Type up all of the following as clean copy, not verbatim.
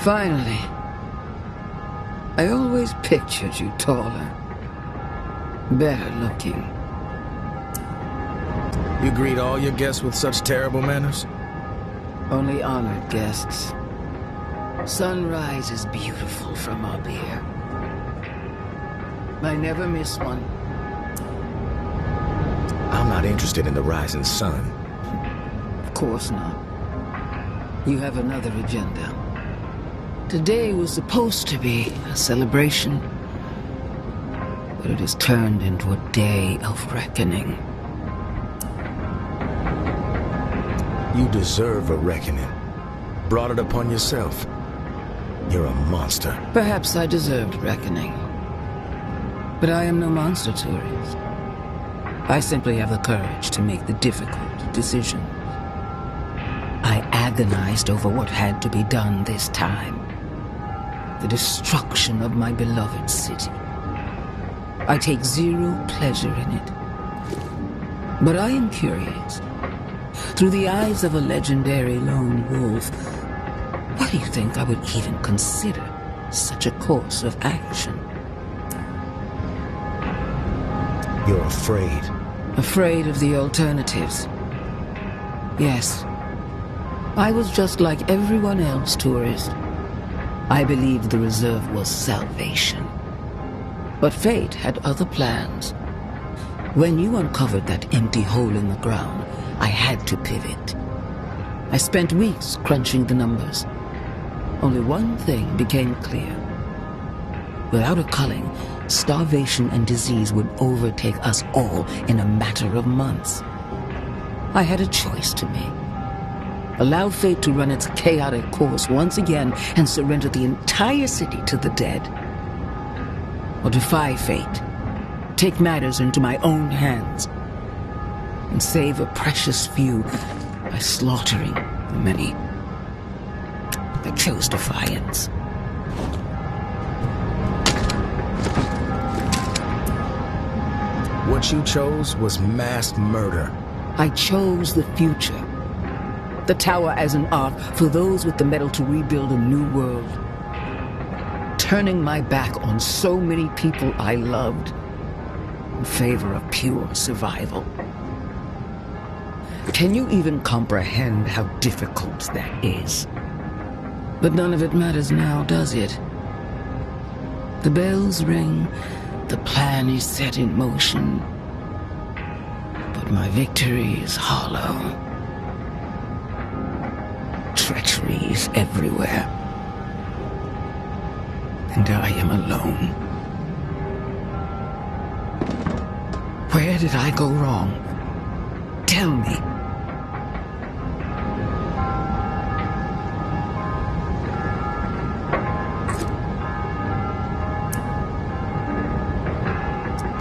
Finally. I always pictured you taller. Better looking. You greet all your guests with such terrible manners? Only honored guests. Sunrise is beautiful from up here. I never miss one. I'm not interested in the rising sun. Of course not. You have another agenda. Today was supposed to be a celebration, but it has turned into a day of reckoning. You deserve a reckoning. Brought it upon yourself. You're a monster. Perhaps I deserved reckoning. But I am no monster, tourist. I simply have the courage to make the difficult decisions. I agonized over what had to be done this time. The destruction of my beloved city. I take zero pleasure in it. But I am curious. Through the eyes of a legendary lone wolf, what do you think I would even consider such a course of action? You're afraid. Afraid of the alternatives. Yes. I was just like everyone else, tourist. I believed the reserve was salvation. But fate had other plans. When you uncovered that empty hole in the ground, I had to pivot. I spent weeks crunching the numbers. Only one thing became clear. Without a culling, starvation and disease would overtake us all in a matter of months. I had a choice to make. Allow fate to run its chaotic course once again and surrender the entire city to the dead. Or defy fate, take matters into my own hands, and save a precious few by slaughtering the many. I chose defiance. What you chose was mass murder. I chose the future. The tower as an ark for those with the metal to rebuild a new world. Turning my back on so many people I loved in favor of pure survival. Can you even comprehend how difficult that is? But none of it matters now, does it? The bells ring, the plan is set in motion, but my victory is hollow. Treachery is everywhere, and I am alone. Where did I go wrong? Tell me.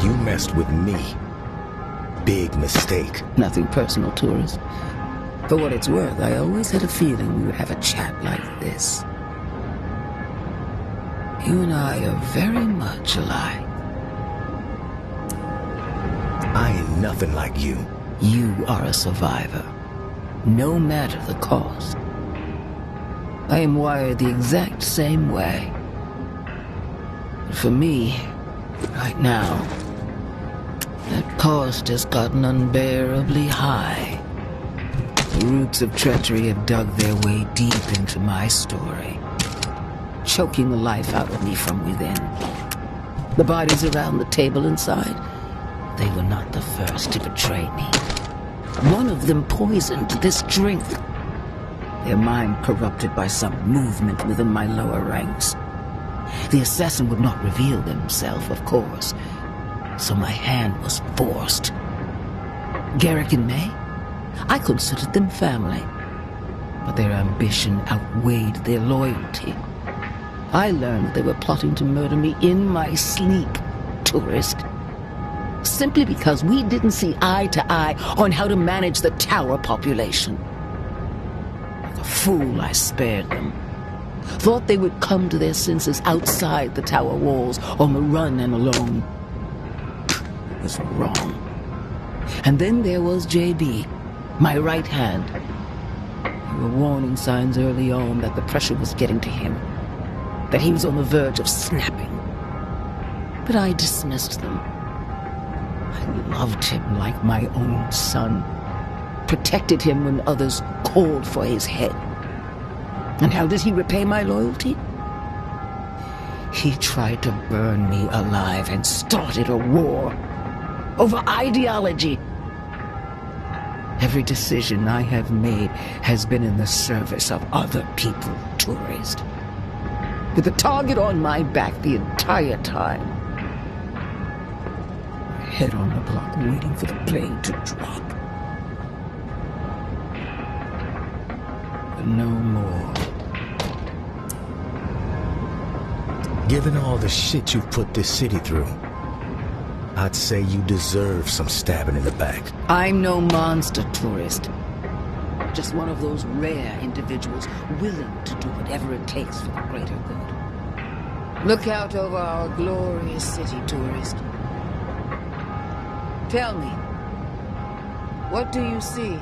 You messed with me. Big mistake. Nothing personal, tourist. For what it's worth, I always had a feeling we would have a chat like this. You and I are very much alike. I ain't nothing like you. You are a survivor, no matter the cost. I am wired the exact same way. But for me, right now, that cost has gotten unbearably high. The roots of treachery have dug their way deep into my story, choking the life out of me from within. The bodies around the table inside, they were not the first to betray me. One of them poisoned this drink. Their mind corrupted by some movement within my lower ranks. The assassin would not reveal himself, of course, so my hand was forced. Garrick and May? I considered them family, but their ambition outweighed their loyalty. I learned they were plotting to murder me in my sleep, tourist. Simply because we didn't see eye to eye on how to manage the tower population. Like a fool, I spared them. Thought they would come to their senses outside the tower walls, on the run and alone. It was wrong. And then there was JB, my right hand. There were warning signs early on that the pressure was getting to him. that he was on the verge of snapping. But I dismissed them. I loved him like my own son, protected him when others called for his head. And how did he repay my loyalty? He tried to burn me alive and started a war over ideology. Every decision I have made has been in the service of other people, Tourist. With the target on my back the entire time. My head on the block waiting for the plane to drop. But no more. Given all the shit you've put this city through, I'd say you deserve some stabbing in the back. I'm no monster, Tourist. Just one of those rare individuals willing to do whatever it takes for the greater good. Look out over our glorious city, Tourist. Tell me, what do you see?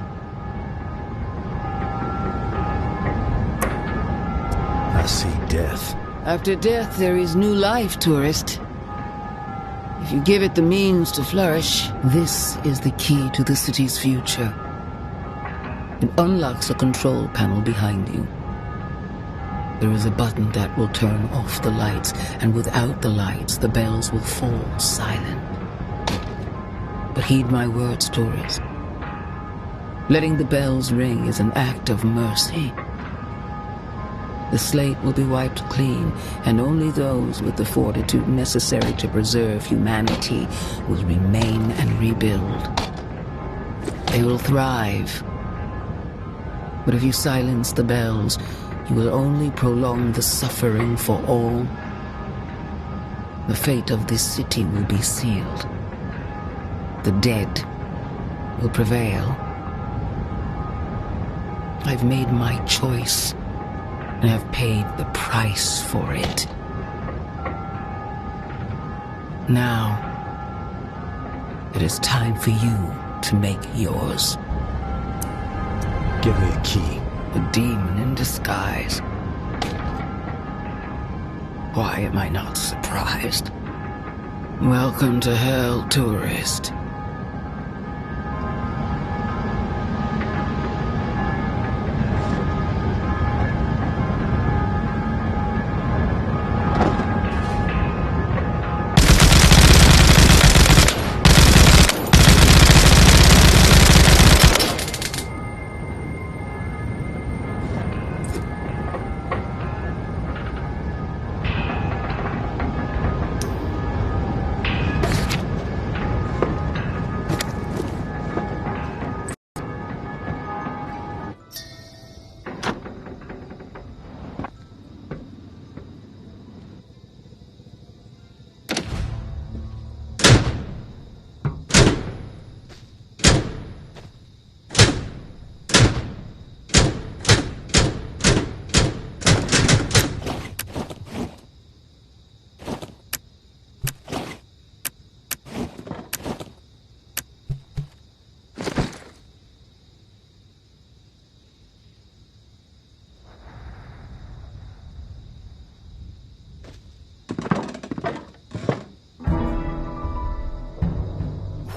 I see death. After death, there is new life, Tourist. If you give it the means to flourish, this is the key to the city's future. It unlocks a control panel behind you. There is a button that will turn off the lights, and without the lights, the bells will fall silent. But heed my words, Tourist. Letting the bells ring is an act of mercy. The slate will be wiped clean, and only those with the fortitude necessary to preserve humanity will remain and rebuild. They will thrive. But if you silence the bells, you will only prolong the suffering for all. The fate of this city will be sealed. The dead will prevail. I've made my choice, and have paid the price for it. Now, it is time for you to make yours. Give me the key. A demon in disguise. Why am I not surprised? Welcome to hell, Tourist.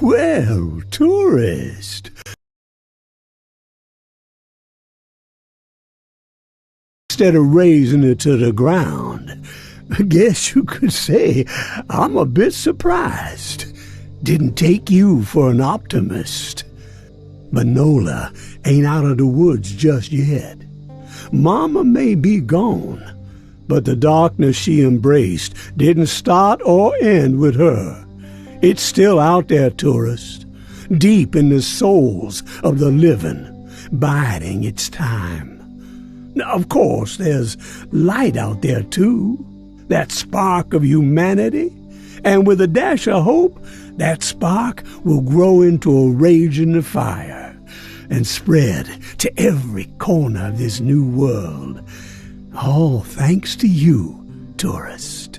Well, Tourist. Instead of razing it to the ground, I guess you could say I'm a bit surprised. Didn't take you for an optimist. But Nola ain't out of the woods just yet. Mama may be gone, but the darkness she embraced didn't start or end with her. It's still out there, Tourist, deep in the souls of the living, biding its time. Now, of course, there's light out there, too, that spark of humanity, and with a dash of hope, that spark will grow into a raging fire and spread to every corner of this new world. All thanks to you, Tourist.